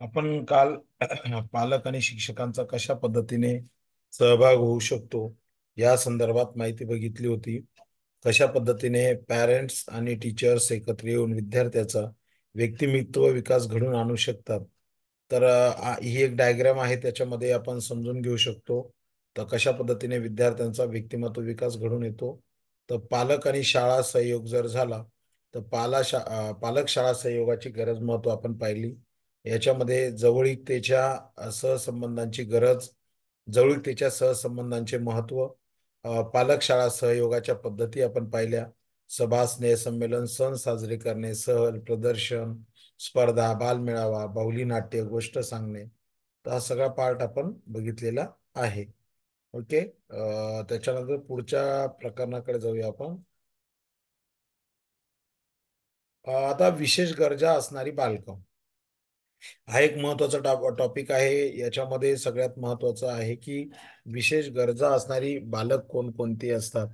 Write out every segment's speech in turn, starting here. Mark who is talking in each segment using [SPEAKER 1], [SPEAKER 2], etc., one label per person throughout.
[SPEAKER 1] आपण काल पालक आणि शिक्षकांचा कशा पद्धतीने सहभाग होऊ शकतो या संदर्भात माहिती बघितली होती. कशा पद्धतीने पॅरेंट्स आणि टीचर्स एकत्र येऊन विद्यार्थ्याचा व्यक्तिमत्व विकास घडवून आणू शकतात. तर ही एक डायग्राम आहे, त्याच्यामध्ये आपण समजून घेऊ शकतो तर कशा पद्धतीने विद्यार्थ्यांचा व्यक्तिमत्व विकास घडून येतो. तर पालक आणि शाळा सहयोग जर झाला तर पालक शाळा सहयोगाची गरज महत्व आपण पाहिली. याच्यामध्ये सहसंबंधांची गरज, जवळीकतेच्या सहसंबंधांचे महत्व, पालक शाळा सहयोगाच्या पद्धती आपण पाहिल्या. सभा, स्नेहसंमेलन, सण साजरे करणे, सहल, प्रदर्शन, स्पर्धा, बालमेळावा, बाहुली नाट्य, गोष्ट सांगणे, तर हा सगळा पार्ट आपण बघितलेला आहे. ओके. त्याच्यानंतर पुढच्या प्रकरणाकडे जाऊया आपण. आता विशेष गरजा असणारी बालकं हा एक महत्वाचा टॉपिक आहे. याच्यामध्ये सगळ्यात महत्वाचं आहे की विशेष गरजा असणारी बालक कोणकोणती असतात,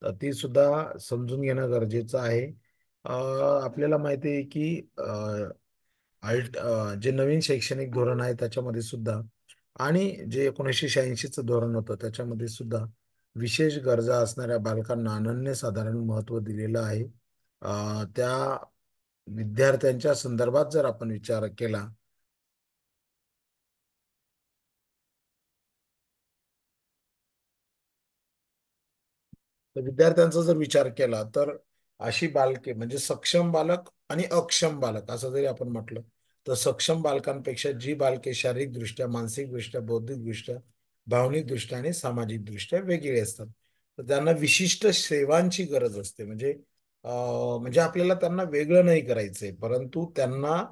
[SPEAKER 1] तर ती सुद्धा समजून घेणं गरजेचं आहे. आपल्याला माहिती आहे की जे नवीन शैक्षणिक धोरण आहे त्याच्यामध्ये सुद्धा, आणि जे 1986चं धोरण होतं त्याच्यामध्ये सुद्धा विशेष गरजा असणाऱ्या बालकांना अनन्यसाधारण महत्त्व दिलेलं आहे. त्या विद्यार्थ्यांच्या संदर्भात जर आपण विचार केला तर विद्यार्थ्यांचा जर विचार केला तर अशी बालके म्हणजे सक्षम बालक आणि अक्षम बालक असं जरी आपण म्हटलं, तर सक्षम बालकांपेक्षा जी बालके शारीरिकदृष्ट्या, मानसिकदृष्ट्या, बौद्धिकदृष्ट्या, भावनिकदृष्ट्या आणि सामाजिकदृष्ट्या वेगळी असतात, तर त्यांना विशिष्ट सेवांची गरज असते. म्हणजे आपल्याला त्यांना वेगळं नाही करायचंय, परंतु त्यांना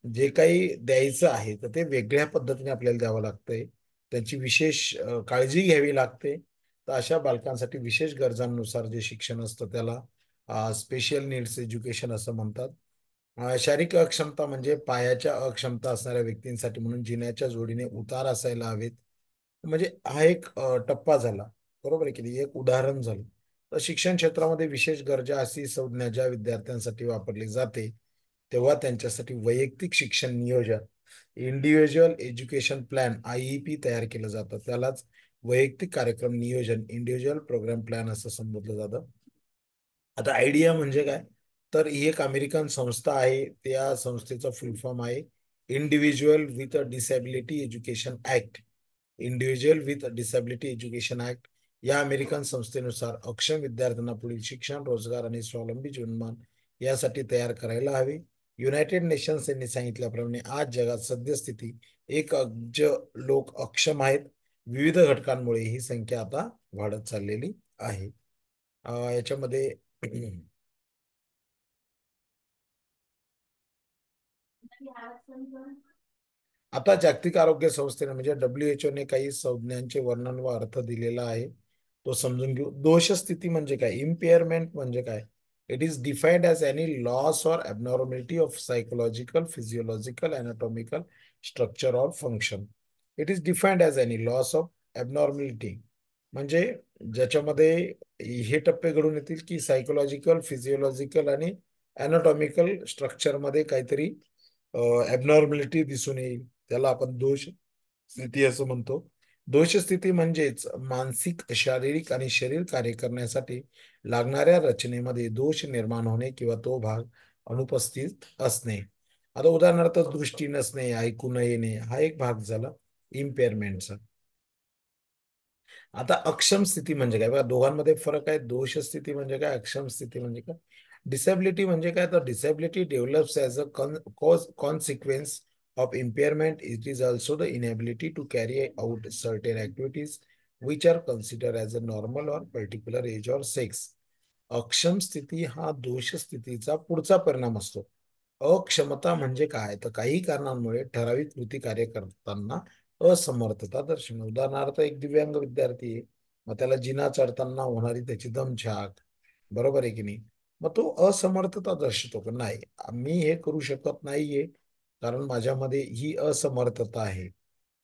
[SPEAKER 1] जे काही द्यायचं आहे तर ते वेगळ्या पद्धतीने आपल्याला द्यावं लागतंय. त्यांची विशेष काळजी घ्यावी लागते. तर अशा बालकांसाठी विशेष गरजांनुसार जे शिक्षण असतं त्याला स्पेशल नीड्स एज्युकेशन असं म्हणतात. शारीरिक अक्षमता म्हणजे पायाच्या अक्षमता असणाऱ्या व्यक्तींसाठी म्हणून जिन्याच्या जोडीने उतार असायला हवेत. म्हणजे हा एक टप्पा झाला, बरोबर आहे की नाही, एक उदाहरण झालं. तर शिक्षण क्षेत्रामध्ये विशेष गरजा अशी संज्ञा ज्या विद्यार्थ्यांसाठी वापरली जाते तेव्हा त्यांच्यासाठी वैयक्तिक शिक्षण नियोजन, इंडिव्हिज्युअल एज्युकेशन प्लॅन, IEP तयार केलं जातं. त्यालाच वैयक्तिक कार्यक्रम नियोजन, इंडिव्हिज्युअल प्रोग्राम प्लॅन असं संबोधलं जातं. आता आयडिया म्हणजे काय, तर ही एक अमेरिकन संस्था आहे. त्या संस्थेचा फुल फॉर्म आहे individual with disability education act. Individual with disability education act या अमेरिकन संस्थेनुसार अक्षम विद्यार्थ्यांना पुढील शिक्षण, रोजगार आणि स्वावलंबी जीवनमान यासाठी तयार करायला हवे. युनायटेड नेशन्स यांनी सांगितल्याप्रमाणे आज जगात सद्यस्थिती 1 अब्ज लोक अक्षम आहेत. विविध घटकांमुळे ही संख्या आता वाढत चाललेली आहे. याच्यामध्ये आता जागतिक आरोग्य संस्थेने म्हणजे WHO ने काही संज्ञांचे वर्णन व अर्थ दिलेला आहे, तो समजून घेऊ. दोष स्थिती म्हणजे काय, इम्पेअरमेंट म्हणजे काय. It is defined as any loss or abnormality of psychological, physiological, anatomical structure or function. It is defined as any loss of abnormality म्हणजे ज्याच्यामध्ये हे टप्पे घडून येतील की सायकोलॉजिकल, फिजिओलॉजिकल आणि अनाटॉमिकल स्ट्रक्चरमध्ये काहीतरी ॲबनॉर्मॅलिटी दिसून येईल, त्याला आपण दोष स्थिती असं म्हणतो. दोष स्थिती म्हणजेच मानसिक, शारीरिक आणि शरीर कार्य करण्यासाठी लागणाऱ्या रचनेमध्ये दोष निर्माण होणे किंवा तो भाग अनुपस्थित असणे. आता उदाहरणार्थ दृष्टी नसणे, ऐकू न येणे हा एक भाग झाला इम्पेअरमेंटचा. आता अक्षम स्थिती म्हणजे काय बघा, दोघांमध्ये फरक आहे. दोष स्थिती म्हणजे काय, अक्षम स्थिती म्हणजे काय. डिसॅबिलिटी म्हणजे काय, तर disability develops as a consequence of impairment. It is also the inability to carry out certain activities which are considered as a normal or particular age or sex. अक्षम स्थिती हा दोष स्थितीचा पुढचा परिणाम असतो. अक्षमता म्हणजे काय, तर काही कारणांमुळे ठराविक कृती कार्य करताना असमर्थता दर्शवणे. उदाहरणार्थ एक दिव्यांग विद्यार्थी आहे, मग त्याला जिना चढताना होणारी त्याची दमछाक, बरोबर आहे की नाही, मग तो असमर्थता दर्शवतो की नाही, मी हे करू शकत नाहीये कारण माझ्यामध्ये ही असमर्थता आहे.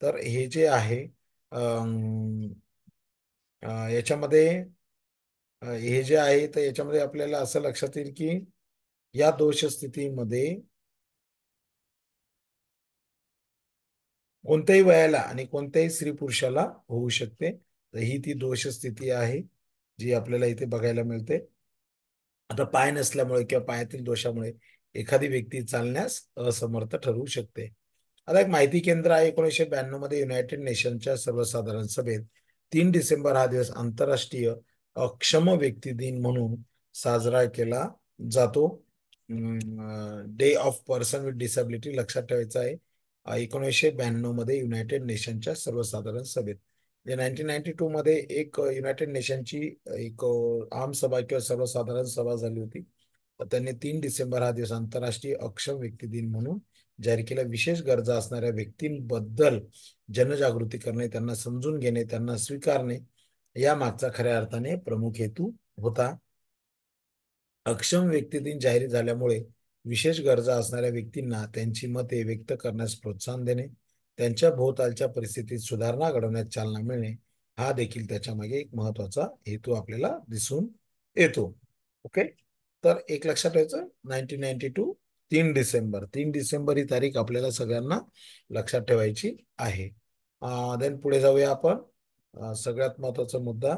[SPEAKER 1] तर हे जे आहे याच्यामध्ये हे जे आहे तर याच्यामध्ये आपल्याला असं लक्षात येईल की या दोष स्थितीमध्ये कोणत्याही वयाला आणि कोणत्याही स्त्री पुरुषाला होऊ शकते. तर ही ती दोष स्थिती आहे जी आपल्याला इथे बघायला मिळते. आता पाय नसल्यामुळे किंवा पायातील दोषामुळे एखादी व्यक्ती चालण्यास असमर्थ ठरवू शकते. आता एक माहिती केंद्र आहे. 1992 मध्ये युनायटेड नेशनच्या सर्वसाधारण सभेत 3 डिसेंबर हा दिवस आंतरराष्ट्रीय अक्षम व्यक्ती दिन म्हणून साजरा केला जातो. Day of person with disability लक्षात ठेवायचं आहे. 1992 मध्ये युनायटेड नेशनच्या सर्वसाधारण सभेत, 1992 मध्ये एक युनायटेड नेशनची एक आमसभा किंवा सर्वसाधारण सभा झाली होती. तर त्यांनी 3 डिसेंबर हा दिवस आंतरराष्ट्रीय अक्षम व्यक्ती दिन म्हणून जाहीर केला. विशेष गरजा असणाऱ्या व्यक्तींबद्दल जनजागृती करणे, त्यांना समजून घेणे, त्यांना स्वीकारणे या मागचा खऱ्या अर्थाने प्रमुख हेतू होता. अक्षम व्यक्ती दिन जाहीर झाल्यामुळे विशेष गरजा असणाऱ्या व्यक्तींना त्यांची मते व्यक्त करण्यास प्रोत्साहन देणे, त्यांच्या भोवतालच्या परिस्थितीत सुधारणा घडवण्यास चालना मिळणे हा देखील त्याच्या मागे एक महत्वाचा हेतू आपल्याला दिसून येतो. ओके. तर एक लक्षात ठेवायचं, 1992 3 डिसेंबर, 3 डिसेंबर ही तारीख आपल्याला सगळ्यांना लक्षात ठेवायची आहे. देन पुढे जाऊया आपण. सगळ्यात महत्वाचा मुद्दा,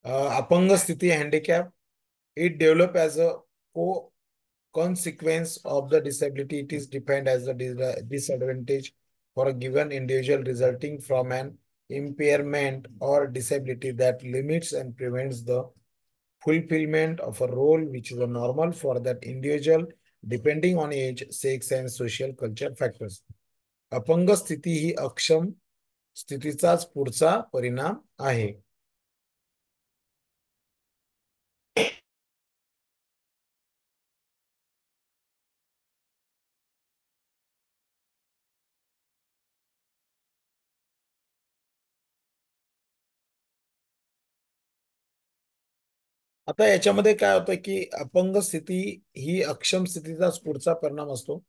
[SPEAKER 1] अपंग स्थिती, handicap. It develop as a consequence of the disability. It is defined as a disadvantage for a given individual resulting from an impairment or disability that limits and prevents the fulfillment of a role which is a normal for that individual depending on age, sex and social culture factors. अपंग स्थिती ही अक्षम स्थितीचाच पुढचा परिणाम आहे. आता याच्यामध्ये काय होतं की अपंग स्थिती ही अक्षम स्थितीचाच पुढचा परिणाम असतो.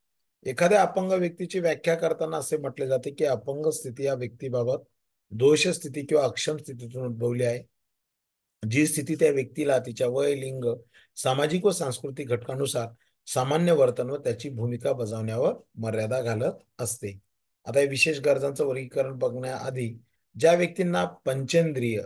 [SPEAKER 1] एखाद्या अपंग व्यक्तीची व्याख्या करताना असे म्हटले जाते की अपंग स्थिती या व्यक्तीबाबत दोष स्थिती किंवा अक्षम स्थितीतून उद्भवली आहे, जी स्थिती त्या व्यक्तीला तिच्या वय, लिंग, सामाजिक व सांस्कृतिक घटकानुसार सामान्य वर्तन व त्याची भूमिका बजावण्यावर मर्यादा घालत असते. आता या विशेष गरजांचं वर्गीकरण बघण्याआधी ज्या व्यक्तींना पंचेंद्रिय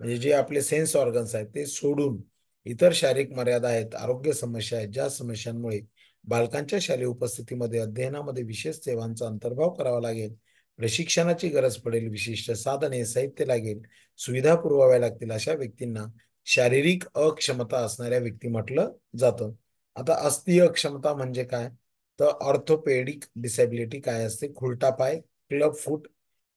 [SPEAKER 1] म्हणजे जे आपले सेन्स ऑर्गन्स आहेत ते सोडून इतर शारीरिक मर्यादा आहेत, आरोग्य समस्या आहेत, ज्या समस्यांमुळे बालकांच्या शालेय उपस्थितीमध्ये अध्ययनामध्ये विशेष सेवांचा अंतर्भाव करावा लागेल, प्रशिक्षणाची गरज पडेल, विशिष्ट साधने, साहित्य लागेल, सुविधा पुरवाव्या लागतील, अशा व्यक्तींना शारीरिक अक्षमता असणाऱ्या व्यक्ती म्हटलं जातं. आता अस्थिय अक्षमता म्हणजे काय? तर ऑर्थोपेडिक डिसॅबिलिटी काय असते? खुलटा पाय, क्लब फूट,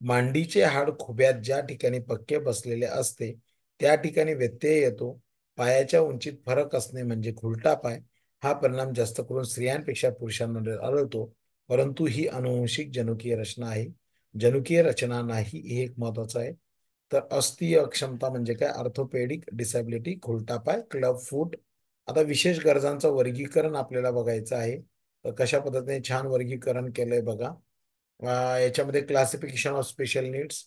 [SPEAKER 1] मांडीचे हाड खुब्यात ज्या ठिकाणी पक्के बसलेले असते त्या ठिकाणी व्यत्यय येतो. पायाच्या उंचीत फरक असणे म्हणजे खुलटा पाय. हा परिणाम जास्त करून स्त्रियांपेक्षा पुरुषांमध्ये आढळतो, परंतु ही अनुवंशिक जनुकीय रचना आहे, जनुकीय रचना नाही, हे एक महत्वाचं आहे. तर अस्थिय अक्षमता म्हणजे काय? ऑर्थोपेडिक डिसॅबिलिटी, खुलटा पाय, क्लब फूट. आता विशेष गरजांचं वर्गीकरण आपल्याला बघायचं आहे. तर कशा पद्धतीने छान वर्गीकरण केलंय बघा. याच्यामध्ये classification of special needs,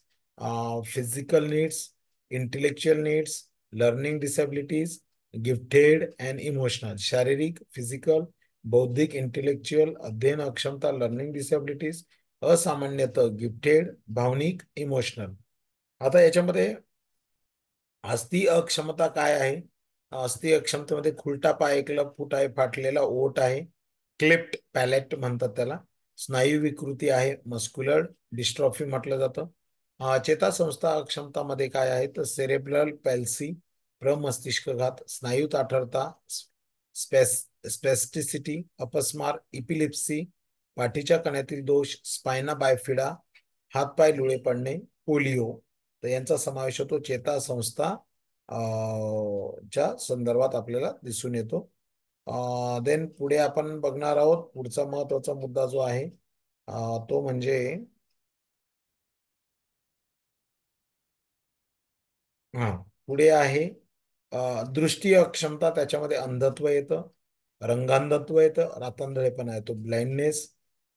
[SPEAKER 1] physical needs, intellectual needs, learning disabilities, gifted and emotional. शारीरिक, फिजिकल, बौद्धिक, इंटेलेक्च्युअल, अध्ययन अक्षमता, लर्निंग डिसॅबिलिटीज, असामान्यतः गिफ्टेड, भावनिक, इमोशनल. आता याच्यामध्ये अस्थि अक्षमता काय आहे? अस्थि अक्षमतेमध्ये खुलटा पाय, एकला फूट आहे, फाटलेला ओठ आहे, क्लिप्ट पॅलेट म्हणतात त्याला, स्नायू विकृती आहे, मस्क्युलर डिस्ट्रॉफी म्हटलं जातं. चेतासंस्था अक्षमतामध्ये काय आहे? तर सेरेब्रल पॅल्सी, प्रमस्तिष्कघात, स्नायू ताठरता, स्पेस स्पेस्टिसिटी, अपस्मार, इपिलिप्सी, पाठीच्या कण्यातील दोष, स्पायना बायफिडा, हातपाय लुळे पडणे, पोलिओ. तर यांचा समावेश होतो चेतासंस्था च्या संदर्भात आपल्याला दिसून येतो. देन पुढे आपण बघणार आहोत पुढचा महत्वाचा मुद्दा जो आहे तो म्हणजे हा पुढे आहे दृष्टी अक्षमता. त्याच्यामध्ये अंधत्व येतं, रंगांधत्व येतं, रातंधळेपणा येतो, ब्लाइंडनेस,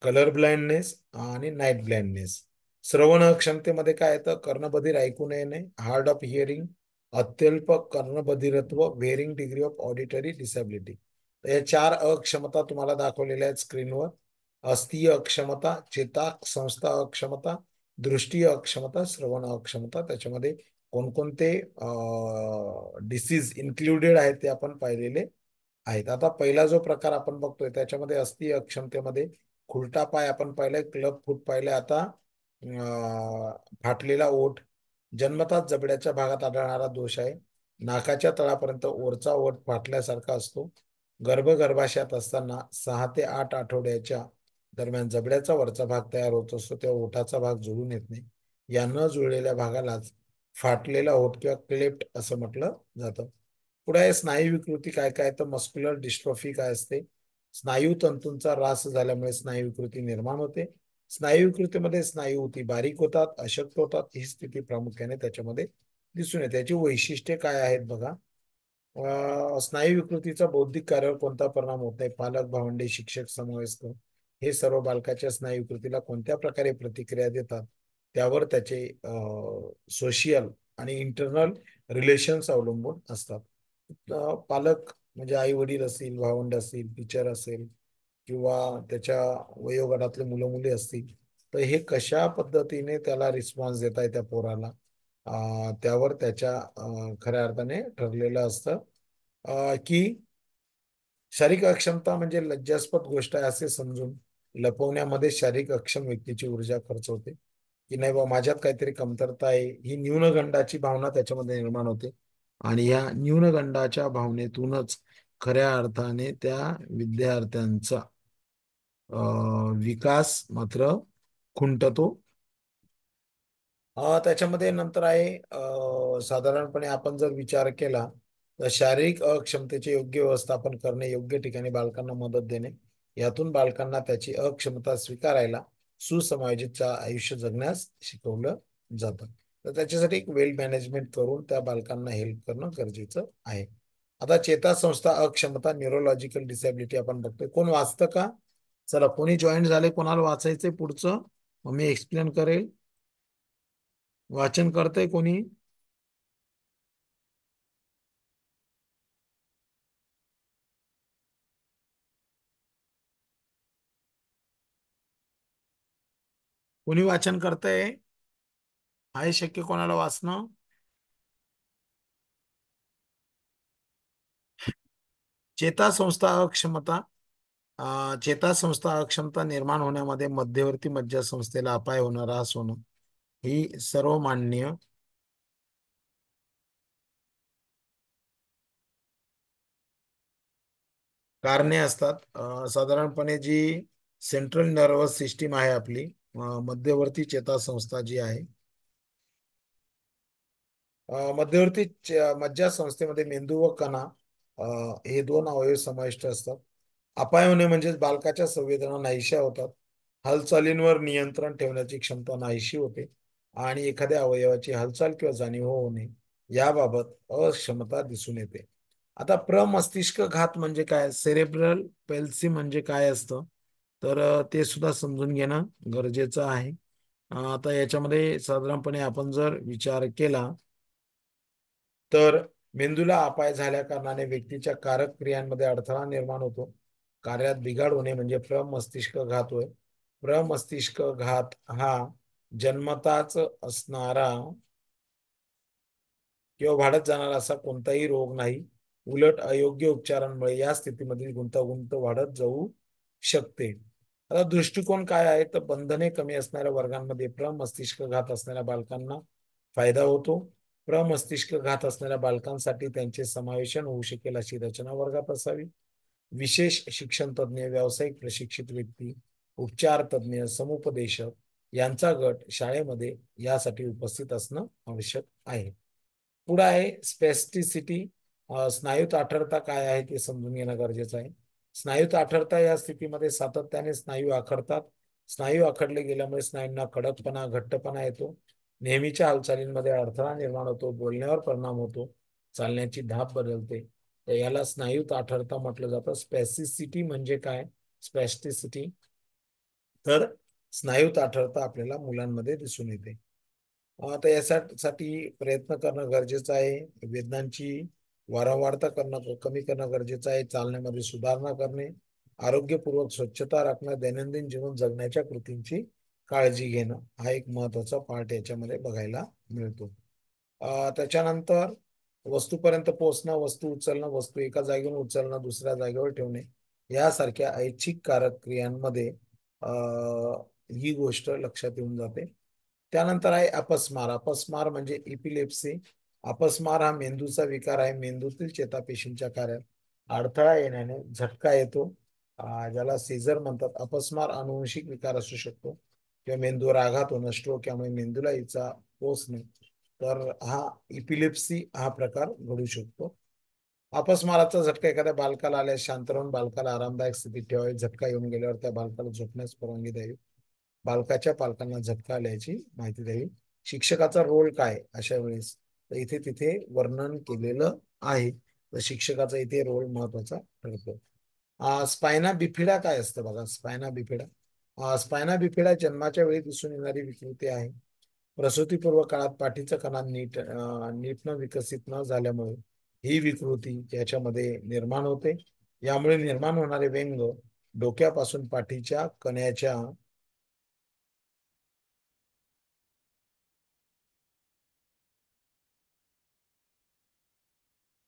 [SPEAKER 1] कलर ब्लाइंडनेस आणि नाईट ब्लाइंडनेस. श्रवण अक्षमतेमध्ये काय येतं? कर्णबधीर ऐकू न येणे, हार्ड ऑफ हिअरिंग, अत्यल्प कर्णबधिरत्व, varying degree of auditory disability. तर या चार अक्षमता तुम्हाला दाखवलेल्या आहेत स्क्रीनवर. अस्थिय अक्षमता, चेता संस्था अक्षमता, दृष्टी अक्षमता, श्रवण अक्षमता. त्याच्यामध्ये कोणकोणते डिसीज इन्क्लुडेड आहेत ते आपण पाहिलेले आहेत. आता पहिला जो प्रकार आपण बघतोय त्याच्यामध्ये अस्थिय अक्षमतेमध्ये खुलटा पाय आपण पाहिलाय, क्लब फूट पाहिलंय. आता फाटलेला ओठ, जन्मताच जबड्याच्या भागात आढळणारा दोष आहे. नाकाच्या तळापर्यंत वरचा ओठ फाटल्यासारखा असतो. गर्भाशयात असताना 6 ते 8 आठवड्याच्या दरम्यान जबड्याचा वरचा भाग तयार होत असतो, तेव्हा ओठाचा भाग जुळून येत नाही. या न जुळलेल्या भागालाच फाटलेला ओठ किंवा क्लेफ्ट असं म्हटलं जातं. पुढे आहे स्नायू विकृती. काय काय तर मस्क्युलर डिस्ट्रॉफी काय असते? स्नायू तंतूंचा ऱ्हास झाल्यामुळे स्नायू विकृती निर्माण होते. स्नायू विकृतीमध्ये स्नायू होती बारीक होतात, अशक्त होतात. ही स्थिती प्रामुख्याने त्याच्यामध्ये दिसून येते. त्याची वैशिष्ट्ये काय आहेत बघा. स्नायू विकृतीचा बौद्धिक कार्यावर कोणता परिणाम होत नाही. पालक, भावंडे, शिक्षक, समवयस्क हे सर्व बालकाच्या स्नायू विकृतीला कोणत्या प्रकारे प्रतिक्रिया देतात त्यावर त्याचे सोशियल आणि इंटरनल रिलेशन्स अवलंबून असतात. पालक म्हणजे आई वडील असतील, भावंड असतील, टीचर असेल किंवा त्याच्या वयोगटातले मुलं मुली असतील, तर हे कशा पद्धतीने त्याला रिस्पॉन्स देत आहे त्या पोराला त्यावर त्याच्या खऱ्या अर्थाने ठरलेलं असतं की शारीरिक अक्षमता म्हणजे लज्जास्पद गोष्ट आहे असे समजून लपवण्यामध्ये शारीरिक अक्षम व्यक्तीची ऊर्जा खर्च होते. की नाही बा माझ्यात काहीतरी कमतरता आहे, ही न्यूनगंडाची भावना त्याच्यामध्ये निर्माण होते. आणि या न्यूनगंडाच्या भावनेतूनच खऱ्या अर्थाने त्या विद्यार्थ्यांचा विकास मात्र खुंटतो. त्याच्यामध्ये नंतर आहे साधारणपणे आपण जर विचार केला तर शारीरिक अक्षमतेचे योग्य व्यवस्थापन करणे, योग्य ठिकाणी बालकांना मदत देणे, यातून बालकांना त्याची अक्षमता स्वीकारायला सुसमायोजित आयुष्य जगण्यास शिकवलं जातं. तर त्याच्यासाठी एक वेल मॅनेजमेंट करून त्या बालकांना हेल्प करणं गरजेचं आहे. आता चेतासंस्था अक्षमता, न्यूरोलॉजिकल डिसॅबिलिटी आपण बघतोय. कोण वाचतं का? चला कोणी जॉईन झाले, कोणाला वाचायचंय पुढचं मग मी एक्सप्लेन करेल. वाचन करतंय कोणी? कोणी वाचन करतंय? आहे शक्य कोणाला वाचणं? चेतासंस्था अक्षमता. चेतासंस्था अक्षमता निर्माण होण्यामध्ये मध्यवर्ती मज्जासंस्थेला अपाय होणं, ऱ्हास होणं ही सर्वमान्य कारणे असतात. साधारणपणे जी सेंट्रल नर्वस सिस्टीम आहे आपली, मध्यवर्ती चेतासंस्था जी आहे, मध्यवर्ती मज्जासंस्थेमध्ये मेंदू व कणा हे दोन अवयव समाविष्ट असतात. अपाय होणे म्हणजे बालकाच्या संवेदना नाहीशा होतात, हालचालींवर नियंत्रण ठेवण्याची क्षमता नाहीशी होते आणि एखाद्या अवयवाची हालचाल किंवा जाणीव होणे याबाबत अक्षमता दिसून येते. आता प्रमस्तिष्क घात म्हणजे काय? सेरेब्रल पेल्सी म्हणजे काय असतं? तर ते सुद्धा समजून घेणं गरजेचं आहे. आता याच्यामध्ये साधारणपणे आपण जर विचार केला तर मेंदूला अपाय झाल्या कारणाने व्यक्तीच्या कारक क्रियांमध्ये अडथळा निर्माण होतो. कार्यात बिघाड होणे म्हणजे प्रमस्तिष्क घात होय. प्रमस्तिष्क घात हा जन्मताच असणारा किंवा वाढत जाणारा असा कोणताही रोग नाही. उलट अयोग्य उपचारांमुळे या स्थितीमधील गुंतागुंत वाढत जाऊ शकते. आता दृष्टिकोन काय आहे? तर बंधने कमी असणाऱ्या वर्गांमध्ये प्रमस्तिष्क घात असणाऱ्या बालकांना फायदा होतो. प्रमस्तिष्क घात असणाऱ्या बालकांसाठी त्यांचे समावेशन होऊ शकेल अशी रचना वर्गात असावी. विशेष शिक्षण तज्ज्ञ, व्यावसायिक प्रशिक्षित व्यक्ती, उपचार तज्ज्ञ, समुपदेशक यांचा गट शाळेमध्ये यासाठी उपस्थित असणं आवश्यक आहे. पुढे आहे स्पेस्टिसिटी. स्नायू ताठरता काय आहे ते समजून घेणं गरजेचं आहे. स्नायू ताठरता या स्थितीमध्ये सातत्याने स्नायू आखडतात. स्नायू आखडले गेल्यामुळे स्नायूंना कडकपणा, घट्टपणा येतो. नेहमीच्या हालचालींमध्ये अडथळा निर्माण होतो. बोलण्यावर परिणाम होतो. चालण्याची धाप बदलते. तर याला स्नायू ताठरता म्हटलं जातं. स्पॅसिसिटी म्हणजे काय? स्पॅस्टिसिटी तर स्नायू ताठरता आपल्याला मुलांमध्ये दिसून येते. तर यासाठी प्रयत्न करणं गरजेचं आहे. वेदनांची वारंवारता कमी करणं गरजेचं आहे. चालण्यामध्ये सुधारणा करणे, आरोग्यपूर्वक स्वच्छता राखणं, दैनंदिन जीवन जगण्याच्या कृतींची काळजी घेणं हा एक महत्वाचा पार्ट याच्यामध्ये बघायला मिळतो. त्याच्यानंतर वस्तूपर्यंत पोहोचणं, वस्तू उचलणं, वस्तू एका जागेवरून उचलणं, दुसऱ्या जागेवर ठेवणे यासारख्या ऐच्छिक कारक क्रियांमध्ये ही गोष्ट लक्षात येऊन जाते. त्यानंतर आहे अपस्मार. अपस्मार म्हणजे इपिलेप्सी. अपस्मार हा मेंदूचा विकार आहे. मेंदूतील चेतापेशींच्या कार्यात अडथळा येण्याने झटका येतो, ज्याला सीझर म्हणतात. अपस्मार अनुवंशिक विकार असू शकतो किंवा मेंदूवर आघात होणं, स्ट्रोक यामुळे मेंदूला इजा पोचणे, तर हा इपिलेप्सी हा प्रकार घडू शकतो. अपस्माराचा झटका एखाद्या बालकाला आल्यास शांत राहून बालकाला आरामदायक स्थितीत ठेवावे. झटका येऊन गेल्यावर त्या बालकाला झोपण्यास परवानगी द्यावी. बालकाच्या पालकांना झटका आल्याची माहिती द्यावी. शिक्षकाचा रोल काय अशा वेळेस? तर इथे तिथे वर्णन केलेलं आहे. तर शिक्षकाचा इथे रोल महत्वाचा ठरतो. स्पायना बिफिडा काय असतं बघा. स्पायना बिफिडा स्पायना बिफिडा जन्माच्या वेळी दिसून येणारी विकृती आहे. प्रसूतीपूर्व काळात पाठीचं कणा नीट न विकसित न झाल्यामुळे ही विकृती याच्यामध्ये निर्माण होते. यामुळे निर्माण होणारे व्यंग डोक्यापासून पाठीच्या कण्याच्या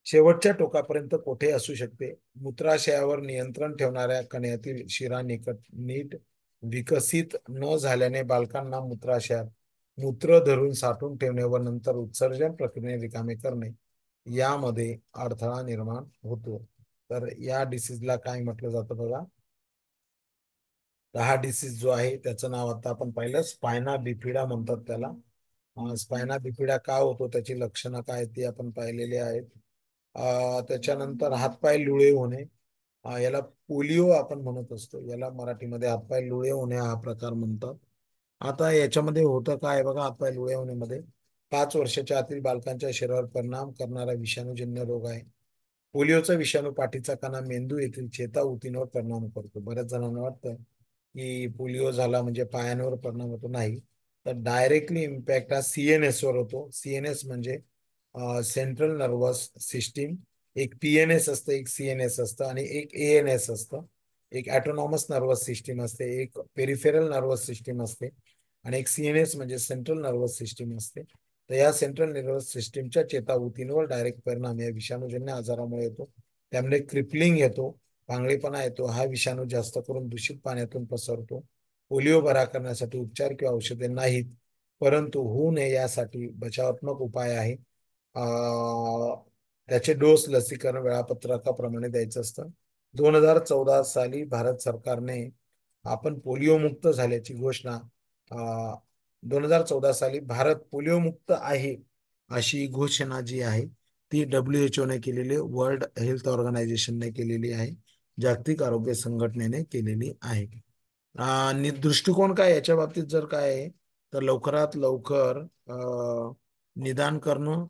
[SPEAKER 1] शेवटच्या टोकापर्यंत कोठे असू शकते. मूत्राशयावर नियंत्रण ठेवणाऱ्या कण्यातील शिरा नीट विकसित न झाल्याने बालकांना मूत्राशयात मूत्र धरून साठवून ठेवणे व नंतर उत्सर्जन प्रक्रियेने रिकामे करणे यामध्ये अडथळा निर्माण होतो. तर या डिसीजला काय म्हटलं जातं बघा. तर हा डिसीज जो आहे त्याचं नाव आता आपण पाहिलं स्पायना बिफिडा म्हणतात त्याला. स्पायना बिफिडा का होतो, त्याची लक्षणं काय ती आपण पाहिलेली आहेत. त्याच्यानंतर हातपाय लुळे होणे, याला पोलिओ आपण म्हणत असतो. याला मराठीमध्ये हातपाय लुळे होणे हा प्रकार म्हणतात. आता याच्यामध्ये होतं काय बघा. हातपाय लुळे होण्यामध्ये 5 वर्षाच्या आतील बालकांच्या शरीरावर परिणाम करणारा विषाणूजन्य रोग आहे. पोलिओचा विषाणू पाठीचा कणा मेंदू येथील चेता ऊतींवर परिणाम करतो. बऱ्याच जणांना वाटतं की पोलिओ झाला म्हणजे पायांवर परिणाम होतो. नाही, तर डायरेक्टली इम्पॅक्ट हा सीएनएस वर होतो. सीएनएस म्हणजे सेंट्रल नर्वस सिस्टीम. एक पीएनएस असतं, एक सीएनएस असतं आणि एक एएनएस असतं. एक ॲटोनॉमस नर्वस सिस्टीम असते, एक पेरिफेरल नर्वस सिस्टीम असते आणि एक सीएनएस म्हणजे सेंट्रल नर्वस सिस्टीम असते. तर या सेंट्रल नर्वस सिस्टीमच्या चेताऊतींवर डायरेक्ट परिणाम या विषाणूजन्य आजारामुळे येतो. त्यामुळे क्रिपलिंग येतो, पांगळेपणा येतो. हा विषाणू जास्त करून दूषित पाण्यातून पसरतो. पोलिओ बरा करण्यासाठी उपचार किंवा औषधे नाहीत, परंतु होऊ नये यासाठी बचावात्मक उपाय आहे. त्याचे डोस लसीकरण वेळापत्रकाप्रमाणे द्यायचं असतं. 2014 साली भारत सरकारने आपण पोलिओ मुक्त झाल्याची घोषणा 2014 साली भारत पोलिओ मुक्त आहे अशी घोषणा जी आहे ती WHO ने केलेली, वर्ल्ड हेल्थ ऑर्गनायझेशनने केलेली आहे, जागतिक आरोग्य संघटनेने केलेली आहे. आणि दृष्टिकोन काय याच्या बाबतीत जर काय आहे, तर लवकरात लवकर निदान करणं,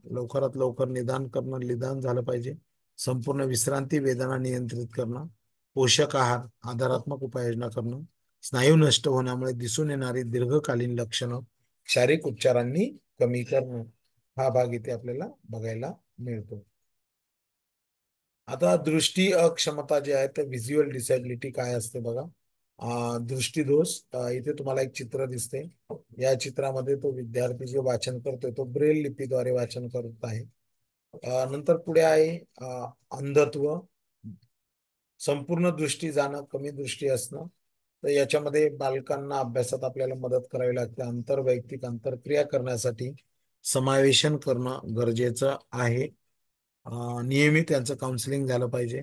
[SPEAKER 1] निदान झालं पाहिजे. संपूर्ण विश्रांती, वेदना नियंत्रित करणं, पोषक आहार, आधारात्मक उपाययोजना करणं, स्नायू नष्ट होण्यामुळे दिसून येणारी दीर्घकालीन लक्षणं शारीरिक उपचारांनी कमी करणं हा भाग इथे आपल्याला बघायला मिळतो. आता दृष्टी अक्षमता जी आहे तर व्हिज्युअल डिसॅबिलिटी काय असते बघा. दृष्टीदोष. इथे तुम्हाला एक चित्र दिसते. या चित्रामध्ये तो विद्यार्थी जे वाचन करतोय तो ब्रेल लिपीद्वारे वाचन करत आहे. नंतर पुढे आहे अंधत्व, संपूर्ण दृष्टी जाणं, कमी दृष्टी असणं. तर याच्यामध्ये बालकांना अभ्यासात आपल्याला मदत करावी लागते. आंतरवैयक्तिक आंतरक्रिया करण्यासाठी समावेशन करणं गरजेचं आहे. नियमित त्यांचं काउन्सिलिंग झालं पाहिजे.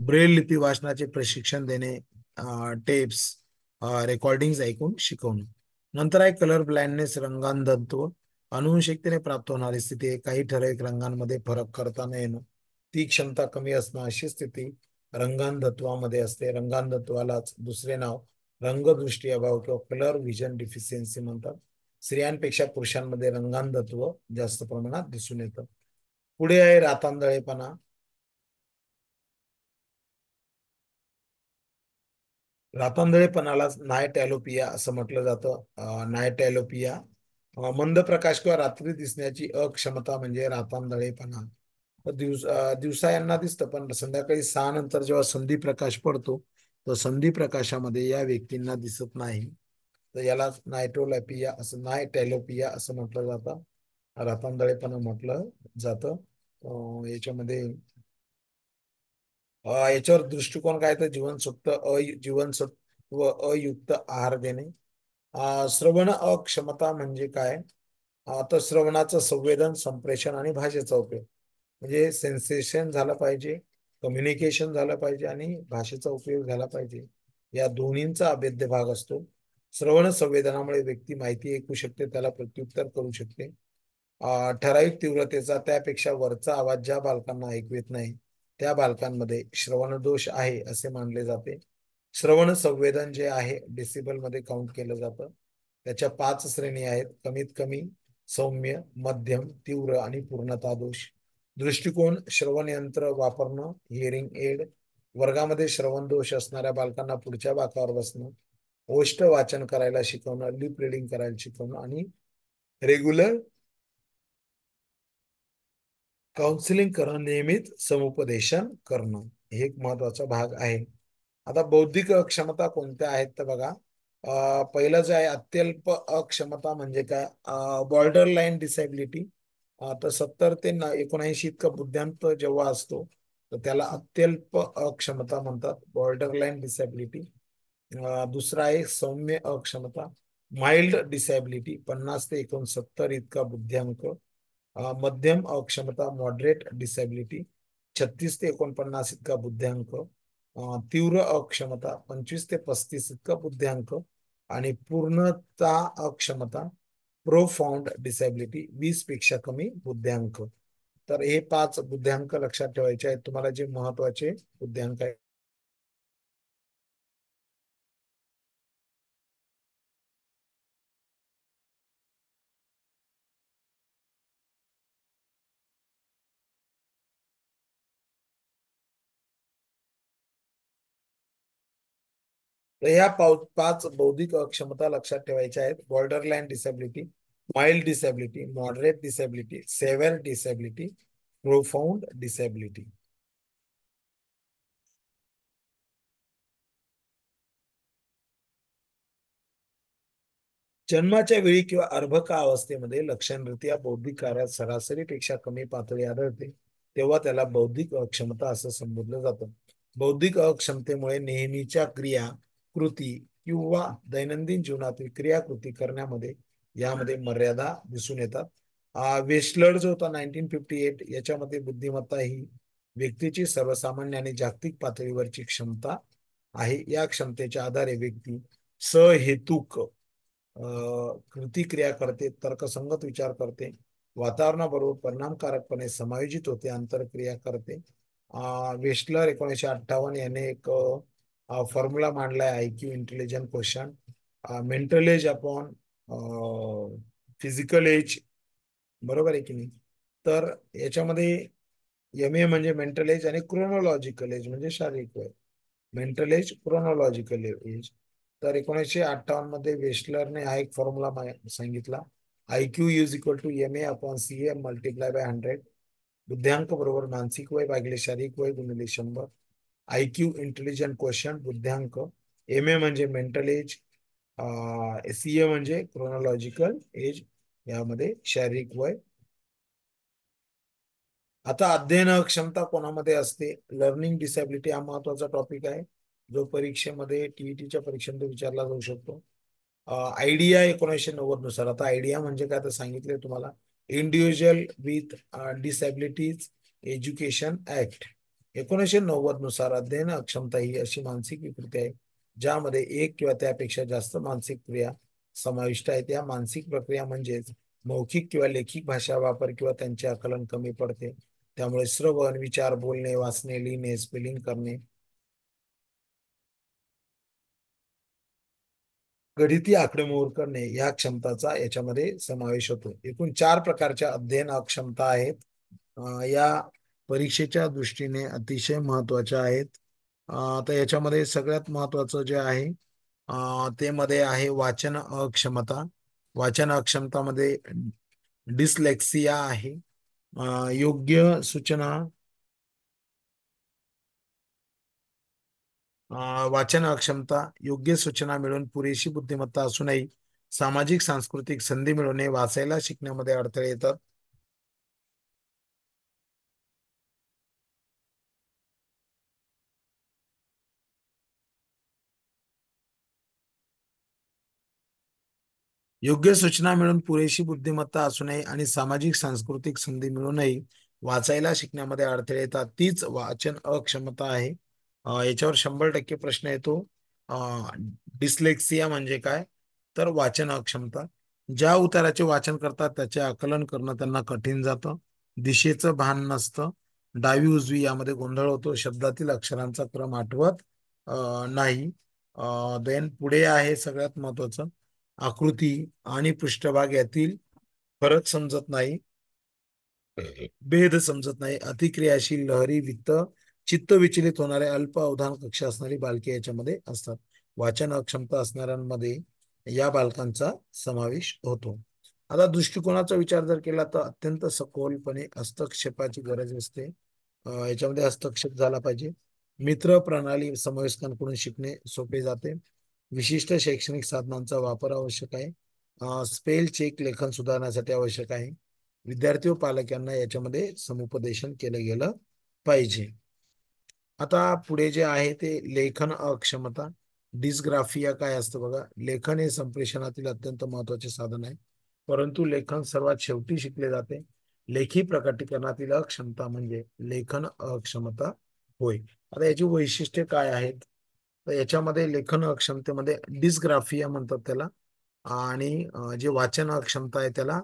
[SPEAKER 1] ब्रेल लिपी वाचनाचे प्रशिक्षण देणे, टेप्स रेकॉर्डिंग ऐकून शिकवणं. नंतर आहे कलर ब्लाइंडनेस, रंगांधत्व. अनुवंशिकतेने प्राप्त होणारी स्थिती आहे. काही ठराविक रंगांमध्ये फरक करता न येणं, ती क्षमता कमी असणं अशी स्थिती रंगांधत्वामध्ये असते. रंगांधत्वालाच दुसरे नाव रंगदृष्टी अभाव किंवा कलर व्हिजन डिफिशियन्सी म्हणतात. स्त्रियांपेक्षा पुरुषांमध्ये रंगांधत्व जास्त प्रमाणात दिसून येतं. पुढे आहे रातांधळेपणा. रातांधळेपणाला नायटॅलोपिया असं म्हटलं जातं. नायटॅलोपिया मंद प्रकाश किंवा रात्री दिसण्याची अक्षमता म्हणजे रातांधळेपणा. दिवसा यांना दिसतं, पण संध्याकाळी 6 नंतर जेव्हा संधी प्रकाश पडतो तर संधी प्रकाशामध्ये या व्यक्तींना दिसत नाही. तर याला नायटॅलोपिया असं म्हटलं जातं. रातांधळेपणा म्हटलं जातं. याच्यामध्ये याच्यावर दृष्टिकोन काय तर जीवनसत्व अयुक्त आहार देणे. श्रवण अक्षमता म्हणजे काय? तर श्रवणाचं संवेदन, संप्रेषण आणि भाषेचा उपयोग म्हणजे सेन्सेशन झालं पाहिजे, कम्युनिकेशन झालं पाहिजे आणि भाषेचा उपयोग झाला पाहिजे. या दोन्हींचा अभेद्य भाग असतो. श्रवण संवेदनामुळे व्यक्ती माहिती ऐकू शकते, त्याला प्रत्युत्तर करू शकते. ठराविक तीव्रतेचा त्यापेक्षा वरचा आवाज ज्या बालकांना ऐकू येत नाही त्या बालकांमध्ये श्रवणदोष आहे असे मानले जाते. श्रवण संवेदन जे आहे डेसिबल मध्ये काउंट केलं जातं. त्याच्या 5 श्रेणी आहेत: कमीत कमी, सौम्य, मध्यम, तीव्र आणि पूर्णता दोष. दृष्टिकोन: श्रवण यंत्र वापरणं, हिअरिंग एड. वर्गामध्ये श्रवण दोष असणाऱ्या बालकांना पुढच्या बाकावर बसणं, ओष्ठ वाचन करायला शिकवणं, लिप रिडिंग करायला शिकवणं आणि रेग्युलर काउन्सिलिंग करणं, नियमित समुपदेशन करणं, हे एक महत्वाचा भाग आहे. आता बौद्धिक अक्षमता कोणत्या आहेत तर बघा, पहिलं जे आहे अत्यल्प अक्षमता म्हणजे काय? Border line disability. तर 70 ते 79 इतका बुद्ध्यांक जेव्हा असतो तर त्याला अत्यल्प अक्षमता म्हणतात, बॉर्डर लाईन डिसॅबिलिटी. दुसरा आहे सौम्य अक्षमता, माइल्ड डिसॅबिलिटी, 50 ते 69 इतका बुद्ध्यांक. मध्यम अक्षमता, मॉडरेट डिसॅबिलिटी, 36 ते 49 इतका बुद्ध्यांक. तीव्र अक्षमता, 25 ते 35 इतका बुद्ध्यांक. आणि पूर्णता अक्षमता, प्रोफाउंड डिसॅबिलिटी, 20 पेक्षा कमी बुद्ध्यांक. तर हे 5 बुद्ध्यांक लक्षात ठेवायचे आहेत तुम्हाला, जे महत्वाचे बुद्ध्यांक आहेत. तर ह्या 5 बौद्धिक अक्षमता लक्षात ठेवायच्या आहेत: border line disability, mild disability, moderate disability, saver disability, profound disability. जन्माच्या वेळी किंवा अर्भका अवस्थेमध्ये लक्षणरित्या बौद्धिक कार्यात सरासरीपेक्षा कमी पातळी आढळते तेव्हा त्याला बौद्धिक अक्षमता असं संबोधलं जातं. बौद्धिक अक्षमतेमुळे नेहमीच्या क्रिया, कृती किंवा दैनंदिन जीवनातील क्रियाकृती करण्यामध्ये यामध्ये मर्यादा दिसून येतात. वेस्लर जो होता 1958, याच्यामध्ये बुद्धिमत्ता ही व्यक्तीची सर्वसामान्य आणि जागतिक पातळीवरची क्षमता आहे. या क्षमतेच्या आधारे व्यक्ती सहेतुक कृती क्रिया करते, तर्कसंगत विचार करते, वातावरणाबरोबर परिणामकारकपणे समायोजित होते, आंतरक्रिया करते. वेस्टलर 1958 याने एक फॉर्म्युला मांडलाय, IQ intelligent question, mental age upon physical age. बरोबर आहे की नाही? तर याच्यामध्ये एम म्हणजे मेंटल एज आणि क्रोनॉलॉजिकल एज म्हणजे शारीरिक वय. Mental age, chronological age. तर 1958 मध्ये वेस्टलरने हा एक फॉर्म्युला सांगितला, IQ is equal to MA/CA multiply by 100. बुद्ध्यांक बरोबर मानसिक वय भागिले शारीरिक वय गुणिले 100. IQ इंटेलिजंट क्वेश्चन, बुद्ध्यांक, MA म्हणजे मेंटल एज, CA म्हणजे क्रोनॉलॉजिकल एज, यामध्ये शारीरिक वय. आता अध्ययन क्षमता कोणामध्ये असते? लर्निंग डिसॅबिलिटी हा महत्वाचा टॉपिक आहे, जो परीक्षेमध्ये टीईटीच्या परीक्षेमध्ये विचारला जाऊ शकतो. आयडिया 1990 नुसार, आता आयडिया म्हणजे काय तर सांगितले तुम्हाला, individual with disabilities education act. 1990 नुसार अध्ययन अक्षमता ही अशी मानसिक विकृती आहे ज्यामध्ये एक किंवा त्यापेक्षा जास्त मानसिक क्रिया समाविष्ट आहेत. या मानसिक प्रक्रिया म्हणजेच मौखिक किंवा लेखिक भाषा वापर किंवा त्यांचे आकलन कमी पडते, त्यामुळे श्रवण, विचार, बोलणे, वाचणे, लिहिणे, स्पेलिंग करणे, गणिती आकडेमोड करणे या क्षमताचा याच्यामध्ये समावेश होतो. एकूण 4 प्रकारच्या अध्ययन क्षमता आहेत. या परीक्षेच्या दृष्टीने अतिशय महत्वाच्या आहेत. तर याच्यामध्ये सगळ्यात महत्वाचं जे आहे ते मध्ये आहे वाचन अक्षमता. वाचन अक्षमतामध्ये डिस्लेक्सिया आहे. योग्य सूचना वाचन अक्षमता, योग्य सूचना मिळून पुरेशी बुद्धिमत्ता असूनही सामाजिक सांस्कृतिक संधी मिळवणे, वाचायला शिकण्यामध्ये अडथळे येतात. योग्य सूचना मिळून पुरेशी बुद्धिमत्ता असूनही आणि सामाजिक सांस्कृतिक संधी मिळूनही वाचायला शिकण्यामध्ये अडथळे येतात, तीच वाचन अक्षमता आहे. याच्यावर 100% प्रश्न येतो. डिस्लेक्सिया म्हणजे काय? तर वाचन अक्षमता. ज्या उताराचे वाचन करतात त्याचे आकलन करणं त्यांना कठीण जातं. दिशेचं भान नसतं. डावी उजवी यामध्ये गोंधळ होतो. शब्दातील अक्षरांचा क्रम आठवत नाही. देन पुढे आहे सगळ्यात महत्वाचं, आकृती आणि पृष्ठभाग यातील फरक समजत नाही. भेद समजत नाही. अतिक्रियाशील, लहरी, चित्त विचलित होणारे, अल्प अवधान कक्ष असणारी बालके याच्यामध्ये असतात. वाचन अक्षमता असणाऱ्यांमध्ये या बालकांचा समावेश होतो. आता दृष्टिकोनाचा विचार जर केला तर अत्यंत सखोलपणे हस्तक्षेपाची गरज असते. याच्यामध्ये हस्तक्षेप झाला पाहिजे. मित्र प्रणाली समवयस्कांकडून शिकणे सोपे जाते. विशिष्ट शैक्षणिक साधनांचा वापर आवश्यक आहे. स्पेल चेक लेखन सुधारण्यासाठी आवश्यक आहे. विद्यार्थी व पालक यांना याच्यामध्ये समुपदेशन केलं गेलं पाहिजे. आता पुढे जे आहे ते लेखन अक्षमता. डिस्ग्राफिया काय असतं बघा. लेखन हे संप्रेषणातील अत्यंत महत्वाचे साधन आहे, परंतु लेखन सर्वात शेवटी शिकले जाते. लेखी प्रकटीकरणातील अक्षमता म्हणजे लेखन अक्षमता होय. आता याची वैशिष्ट्ये काय आहेत? तर याच्यामध्ये लेखन अक्षमतेमध्ये डिस्ग्राफिया म्हणतात त्याला. आणि जे वाचन अक्षमता आहे त्याला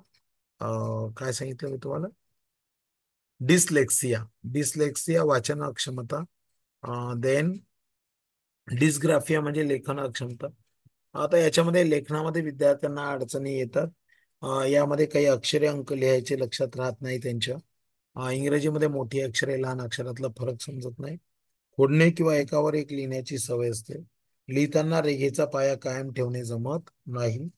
[SPEAKER 1] काय सांगितलं मी तुम्हाला? डिस्लेक्सिया. डिस्लेक्सिया वाचन अक्षमता. देन डिस्ग्राफिया म्हणजे लेखन अक्षमता. आता याच्यामध्ये लेखनामध्ये विद्यार्थ्यांना अडचणी येतात. यामध्ये काही अक्षरे अंक लिहायचे लक्षात राहत नाही त्यांच्या. इंग्रजीमध्ये मोठी अक्षरे लहान अक्षरातला फरक समजत नाही. खोडणे किंवा एकावर एक लिहिण्याची सवय असते. लिहिताना रेघेचा पाया कायम ठेवणे जमत नाही.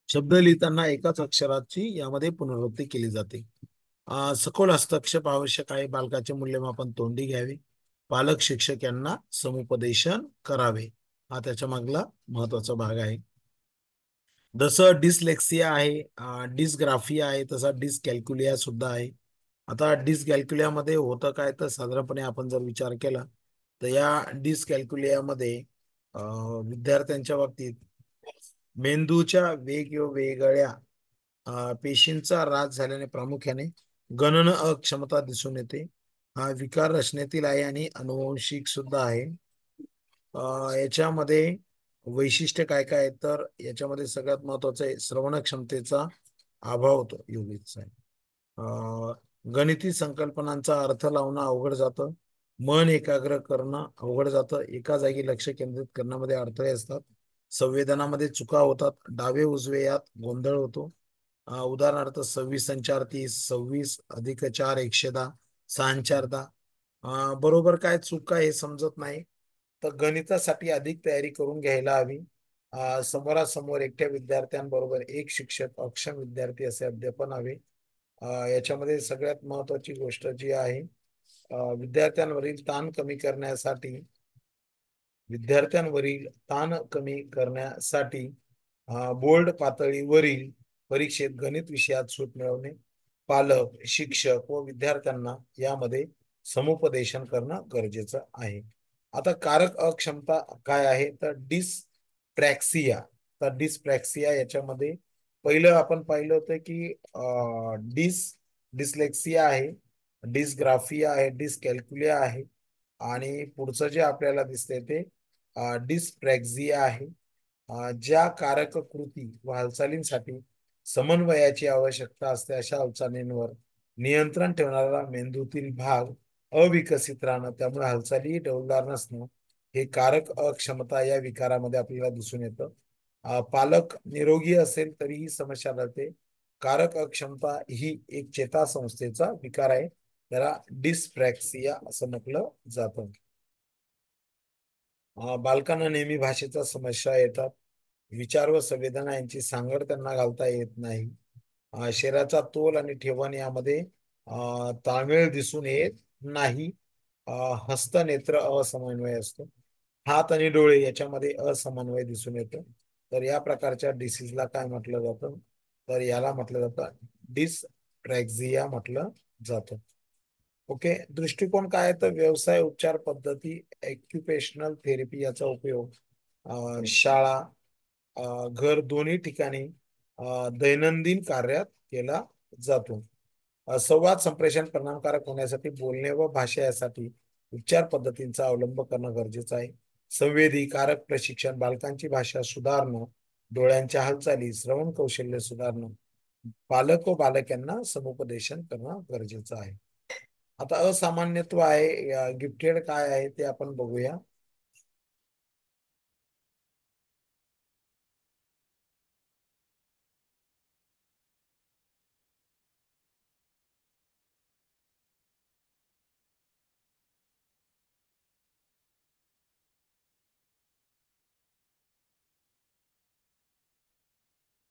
[SPEAKER 1] शब्द लिहिताना एकाच अक्षराची यामध्ये पुनरावृत्ती केली जाते. सखोल हस्तक्षेप आवश्यक आहे. बालकाचे मूल्यमापन तोंडी घ्यावे. पालक शिक्षक यांना समुपदेशन करावे. हा त्याच्या मागला महत्वाचा भाग आहे. जसं डिसलेक्सिया आहे, डिस्ग्राफिया आहे, तसा डिसकॅल्क्युलिया सुद्धा आहे. आता डिसकॅल्क्युलियामध्ये होतं काय, तर साधारणपणे आपण जर विचार केला तर या डिसकॅल्क्युलियामध्ये विद्यार्थ्यांच्या बाबतीत मेंदूच्या वेगवेगळ्या पेशींचा ऱ्हास झाल्याने प्रामुख्याने गणन अक्षमता दिसून येते. हा विकार रचनेतील आहे आणि अनुवंशिक सुद्धा आहे. याच्यामध्ये वैशिष्ट्य काय काय आहे, तर याच्यामध्ये सगळ्यात महत्वाचं आहे श्रवण क्षमतेचा अभाव होतो. योगीचा गणिती संकल्पनांचा अर्थ लावणं अवघड जातं. मन एकाग्र करणं अवघड जातं. एका जागी लक्ष केंद्रित करण्यामध्ये अडथळे असतात. संवेदनामध्ये चुका होतात. डावे उजवे यात गोंधळ होतो. उदाहरणार्थ 26 × 30 26 + 4 110 6 4 10. बरोबर काय चूक काय हे समजत नाही, तर गणितासाठी अधिक तयारी करून घ्यायला हवी. समोरासमोर एकट्या विद्यार्थ्यांबरोबर एक शिक्षक अक्षम विद्यार्थी असे अध्यापन हवे. याच्यामध्ये सगळ्यात महत्वाची गोष्ट जी आहे, विद्यार्थ्यांवरील ताण कमी करण्यासाठी विद्यार्थ्यांवरील ताण कमी करण्यासाठी बोर्ड पातळीवरील परीक्षेत गणित विषयात सूट मिळवणे. पालक, शिक्षक व विद्यार्थ्यांना यामध्ये समुपदेशन करणं गरजेचं आहे. आता कारक अक्षमता काय आहे, तर डिसप्रॅक्सिया. तर डिसप्रॅक्सिया याच्यामध्ये पहिलं आपण पाहिलं होतं की डिसलेक्सिया आहे, डिसग्राफिया आहे, डिसकॅल्क्युलिया आहे, आणि पुढचं जे आपल्याला दिसतंय ते डिस्प्रॅक्झिया आहे. ज्या कारक कृती व हालचालींसाठी समन्वयाची आवश्यकता असते अशा हालचालींवर नियंत्रण ठेवणारा मेंदूतील भाग अविकसित राहणं, त्यामुळे हालचाली डौलदार नसणं, हे कारक अक्षमता या विकारामध्ये आपल्याला दिसून येतं. पालक निरोगी असेल तरी ही समस्या राहते. कारक अक्षमता ही एक चेतासंस्थेचा विकार आहे, त्याला डिस्प्रॅक्सिया असं म्हटलं जातं. बालकांना नेहमी भाषेचा समस्या येतात. विचार व संवेदना यांची सांगड त्यांना घालता येत नाही. शरीराचा तोल आणि ठेवण यामध्ये ताळमेळ दिसून येत नाही. अ, हस्त नेत्र असमन्वय असतो. हात आणि डोळे याच्यामध्ये असमन्वय दिसून येतो. तर या प्रकारच्या डिसीजला काय म्हटलं जातं? तर याला म्हटलं जातं डिस्प्रॅक्झिया म्हटलं जातं. ओके, दृष्टिकोन काय आहे? तर व्यवसाय, उपचार पद्धती, एक्युपेशनल थेरपी याचा उपयोग शाळा, घर दोन्ही ठिकाणी दैनंदिन कार्यात केला जातो. संवाद संप्रेषण परिणामकारक होण्यासाठी बोलणे व भाषा यासाठी उपचार पद्धतींचा अवलंब करणं गरजेचं आहे. संवेदी कारक प्रशिक्षण, बालकांची भाषा सुधारणं, डोळ्यांच्या हालचाली, श्रवण कौशल्य सुधारणं, पालक व बालक यांना समुपदेशन करणं गरजेचं आहे. आता असामान्यत्व आहे, गिफ्टेड काय आहे ते आपण बघूया.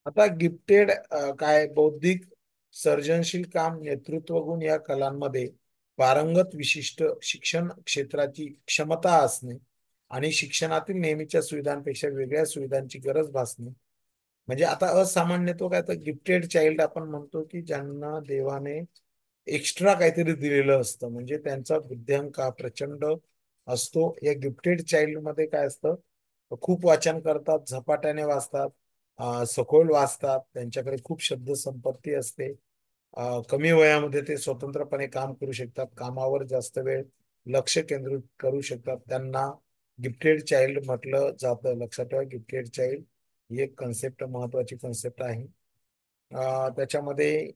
[SPEAKER 1] आता गिफ्टेड काय? बौद्धिक सर्जनशील काम, नेतृत्व गुण या कलांमध्ये पारंगत, विशिष्ट शिक्षण क्षेत्राची क्षमता असणे आणि शिक्षणातील नेहमीच्या सुविधांपेक्षा वेगळ्या सुविधांची गरज भासणे. म्हणजे आता असामान्यत्व काय? तर गिफ्टेड चाइल्ड आपण म्हणतो की ज्यांना देवाने एक्स्ट्रा काहीतरी दिलेलं असतं, म्हणजे त्यांचा बुद्ध्यांक हा प्रचंड असतो. या गिफ्टेड चाइल्ड मध्ये काय असतं? खूप वाचन करतात, झपाट्याने वाचतात, सखोल वाचतात, त्यांच्याकडे खूप शब्द संपत्ती असते. कमी वयामध्ये ते स्वतंत्रपणे काम करू शकतात, कामावर जास्त वेळ लक्ष केंद्रित करू शकतात, त्यांना गिफ्टेड चाइल्ड म्हटलं जातं. लक्षात ठेवा, गिफ्टेड चाइल्ड ही एक कन्सेप्ट, महत्वाची कन्सेप्ट आहे. त्याच्यामध्ये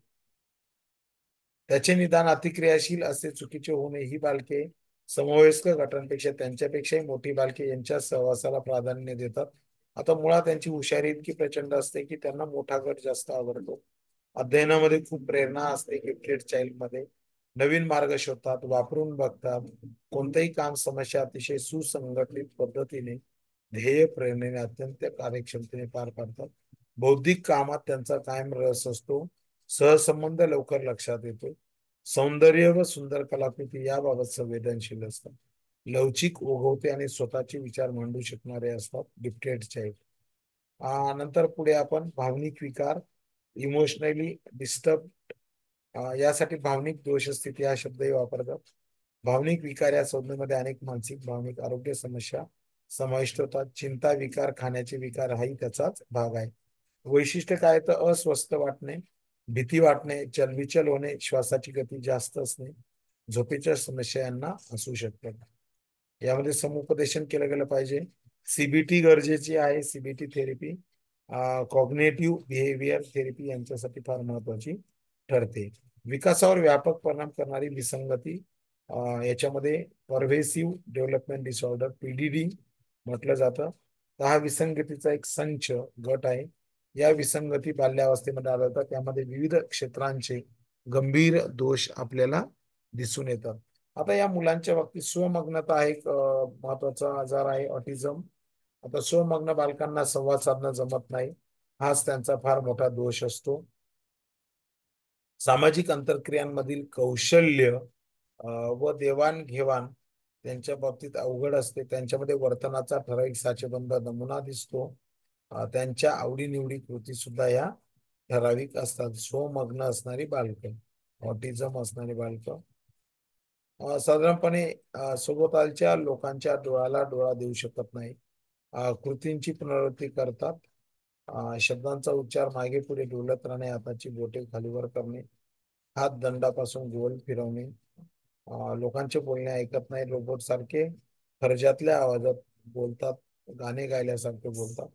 [SPEAKER 1] त्याचे निदान अतिक्रियाशील असे चुकीचे होऊ नये. ही बालके समवयस्क गटांपेक्षा त्यांच्यापेक्षाही मोठी बालके यांच्या सहवासाला प्राधान्य देतात. आता मुळात त्यांची हुशारी इतकी प्रचंड असते की त्यांना मोठा गट जास्त आवडतो. अध्ययनामध्ये खूप प्रेरणा असते गिफ्टेड चाइल्ड मध्ये. नवीन मार्ग शोधतात, वापरून बघतात, कोणतेही काम समस्या अतिशय सुसंघटित पद्धतीने, ध्येय प्रेरणेने, अत्यंत कार्यक्षमतेने पार पाडतात. बौद्धिक कामात त्यांचा कायम रस असतो. सहसंबंध लवकर लक्षात येतो. सौंदर्य व सुंदर कलाकृती याबाबत संवेदनशील असतात. लवचिक, ओघवते आणि स्वतःचे विचार मांडू शकणारे असतात गिफ्टेड चाइल्ड. नंतर पुढे आपण भावनिक विकार, इमोशनली डिस्टर्ब, यासाठी भावनिक दोषस्थिती हा शब्दही वापरतात. भावनिक विकार या संज्ञेमध्ये अनेक मानसिक भावनिक आरोग्य समस्या समाविष्ट होतात. चिंता विकार, खाण्याचे विकार हाही त्याचाच भाग आहे. वैशिष्ट्य काय? तर अस्वस्थ वाटणे, भीती वाटणे, चलबिचल होणे, श्वासाची गती जास्त असणे, झोपेच्या समस्या यांना असू शकतात. यामध्ये समुपदेशन केलं गेलं पाहिजे. सीबीटी गरजेची आहे. CBT therapy, cognitive behaviour therapy यांच्यासाठी फार महत्वाची ठरते. विकासावर व्यापक परिणाम करणारी विसंगती, याच्यामध्ये परव्हेसिव्ह डेव्हलपमेंट डिसऑर्डर, पीडीडी म्हटलं जातं. तर हा विसंगतीचा एक संच, गट आहे. या विसंगती बाल्यावस्थेमध्ये आढळतात. त्यामध्ये विविध क्षेत्रांचे गंभीर दोष आपल्याला दिसून येतात. आता या मुलांच्या बाबतीत स्वमग्नता हा एक महत्वाचा आजार आहे, ऑटिझम. आता स्वमग्न बालकांना संवाद साधणं जमत नाही, हाच त्यांचा फार मोठा दोष असतो. सामाजिक अंतरक्रियांमधील कौशल्य व देवाणघेवाण त्यांच्या बाबतीत अवघड असते. त्यांच्यामध्ये वर्तनाचा ठराविक साचेबंद नमुना दिसतो. त्यांच्या आवडीनिवडी कृती सुद्धा या ठराविक असतात. स्वमग्न असणारी बालकं, ऑटिझम असणारी बालकं साधारणपणे सभोवतालच्या लोकांच्या डोळ्याला डोळा देऊ शकत नाही. कृतींची पुनरावृत्ती करतात. शब्दांचा उच्चार मागे पुढे डोलत राहणे, हाताची बोटे खालीवर करणे, हात दंडापासून गोल फिरवणे, लोकांचे बोलणे ऐकत नाही, रोबोट सारखे फर्जातल्या आवाजात बोलतात, गाणे गायल्यासारखे बोलतात.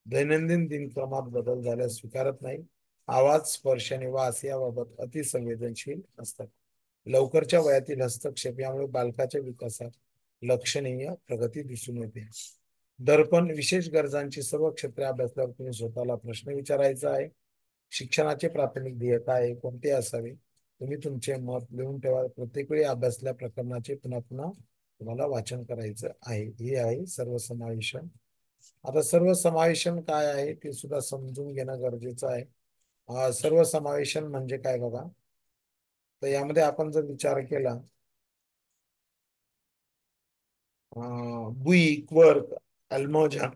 [SPEAKER 1] दैनंदिन दिनक्रमात बदल झाल्यास स्वीकारत नाही. आवाज, स्पर्श आणि वास याबाबत अतिसंवेदनशील असतात. लवकरच्या वयातील हस्तक्षेप यामुळे बालकाच्या विकासात लक्षणीय प्रगती दिसून येते. दर्पण, विशेष गरजांची सर्व क्षेत्रे अभ्यासल्यावर तुम्ही स्वतःला प्रश्न विचारायचा आहे. शिक्षणाचे प्राथमिक ध्येय काय आहे, कोणते असावे? तुम्ही तुमचे मत लिहून ठेवा. प्रत्येक वेळी अभ्यासल्या प्रकरणाचे पुन्हा पुन्हा तुम्हाला वाचन करायचं आहे. हे आहे सर्वसमावेशन. आता सर्वसमावेशन काय आहे ते सुद्धा समजून घेणं गरजेचं आहे. सर्वसमावेशन म्हणजे काय बघा, तर यामध्ये आपण जर विचार केला, बुई, क्वर्क, अल्मोझा,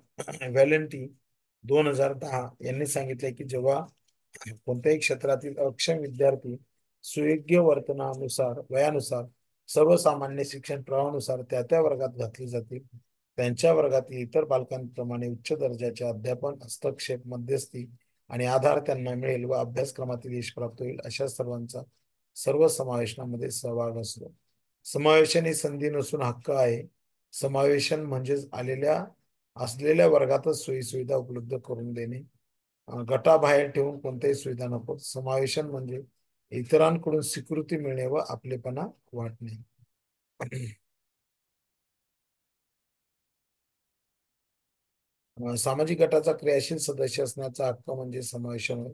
[SPEAKER 1] व्हॅलेंटी 2010 यांनी सांगितले की जेव्हा कोणत्याही क्षेत्रातील अक्षम विद्यार्थी सुयोग्य वर्तनानुसार वयानुसार सर्वसामान्य शिक्षण प्रवाहानुसार त्या त्या वर्गात घातले जातील, त्यांच्या वर्गातील इतर बालकांप्रमाणे उच्च दर्जाचे अध्यापन, हस्तक्षेप, मध्यस्थी आणि आधार त्यांना मिळेल व अभ्यासक्रमातील यश प्राप्त होईल, अशा सर्वांचा सर्व समावेशनामध्ये सहभाग असतो. समावेशन ही संधी नसून हक्क आहे. समावेशन म्हणजेच असलेल्या वर्गातच सोयीसुविधा उपलब्ध करून देणे. गटाबाहेर ठेवून कोणत्याही सुविधा नको. समावेशन म्हणजे इतरांकडून स्वीकृती मिळणे व आपलेपणा वाटणे. सामाजिक गटाचा क्रियाशील सदस्य असण्याचा हक्क म्हणजे समावेशन होय.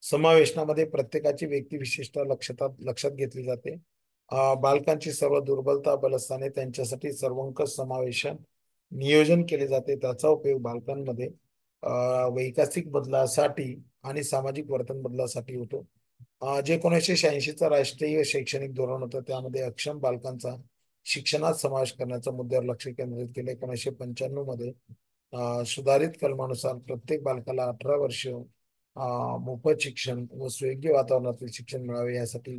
[SPEAKER 1] समावेशनामध्ये प्रत्येकाची व्यक्तिविशेषता लक्षात घेतली जाते. बालकांची सर्व दुर्बलता, बलस्थाने त्यांच्यासाठी सर्वंकष समावेशन नियोजन केले जाते. त्याचा उपयोग बालकांमध्ये वैयक्तिक बदलासाठी आणि सामाजिक वर्तन बदलासाठी होतो. जे 1986चा राष्ट्रीय शैक्षणिक धोरण होतं त्यामध्ये अक्षम बालकांचा शिक्षणात समावेश करण्याच्या मुद्द्यावर लक्ष केंद्रित केले. 1995 मध्ये सुधारित कलमानुसार प्रत्येक बालकाला 18 वर्ष मोफत शिक्षण व सुयोग्य वातावरणातील शिक्षण मिळावे यासाठी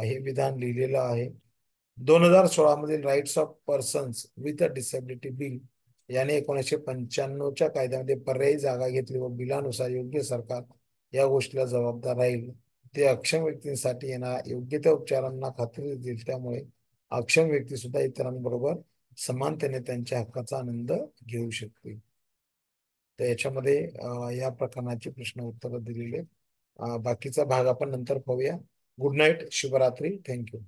[SPEAKER 1] हे विधान लिहिलेलं आहे. 2016 मधील rights of persons with a disability bill याने 1995च्या कायद्यामध्ये पर्यायी जागा घेतली व बिलानुसार योग्य सरकार या गोष्टीला जबाबदार राहील. ते अक्षम व्यक्तींसाठी येणार योग्य त्या उपचारांना खात्री देईल. त्यामुळे अक्षम व्यक्ती सुद्धा इतरांबरोबर समानतेने त्यांच्या हक्काचा आनंद घेऊ शकतील. तर याच्यामध्ये या प्रकरणाची प्रश्न उत्तर दिलेले. बाकीचा भाग आपण नंतर पाहूया. गुड नाईट, शुभरात्री, थँक्यू.